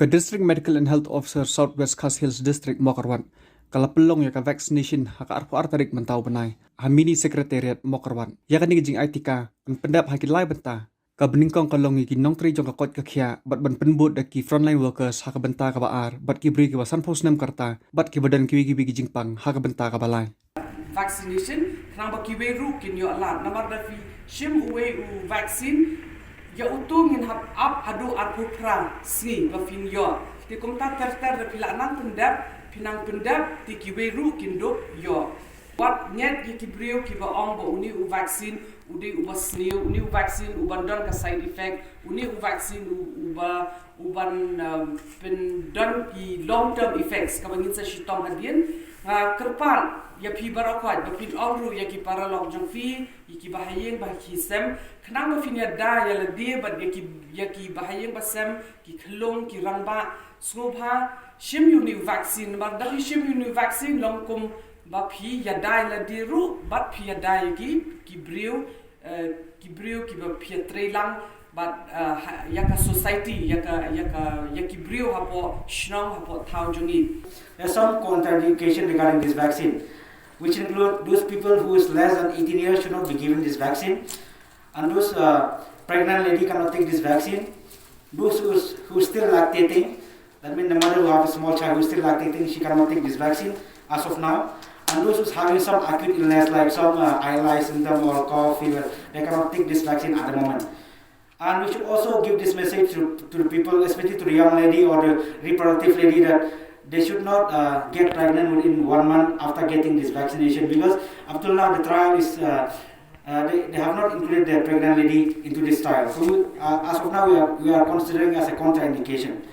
Ke District Medical and Health Officer Southwest Khas Hills District Mokarwan, kala pelong ya ka vaccination haka arpo artarik mentau benai, hamini sekretariat Mokarwan. Ya kan jing ITK, an pendap hakit lai benta, ka beningkong kalong ki nong tri jong ka kot ka khia, bat ban penbut da ki frontline workers haka benta ka baar, bat ki bri ki wasan posnem karta, bat ki badan ki wigi wigi jingpang haka benta ka balai. Vaccination, kenang baki beru kin yo alat, namar da fi shim uwe u vaccine, ya utungin hab ap hadu arpu pra sni bafin yo. Di komta ter da pila nang pendap, pinang pendap ti ki beru kin do yo. Wat nyet ki brio ki ba ong bo uni u vaccine, udi u basni, uni u vaccine u bandon ka side effect, uni u vaccine u ban pendon ki long term effects ka bangin sa shitong hadien. Kerpan ya pi barakwat bapin alru ya ki paralog jong fi ki bahayeng bah ki sem kenang bafin ya da ya ledi bat ya ki bahayeng basem ki khlong ki rangba snobha shim uni vaccine mar da shim uni vaccine long kum ba phi ya da ledi ru bat phi ya da ki brio ki ba phi trelang but yaka society yaki brio hapo shnong hapo thau jungi. There are some contraindications regarding this vaccine, which include those people who is less than 18 years should not be given this vaccine, and those pregnant lady cannot take this vaccine. Those who still lactating, that means the mother who have a small child who is still lactating, she cannot take this vaccine as of now. And those who's having some acute illness like some eye symptom or cough, fever, they cannot take this vaccine at the moment. And we should also give this message to the people, especially to the young lady or the reproductive lady, that they should not get pregnant within 1 month after getting this vaccination, because up till now the trial is, they have not included the pregnant lady into this trial. So as of now we are considering as a contraindication.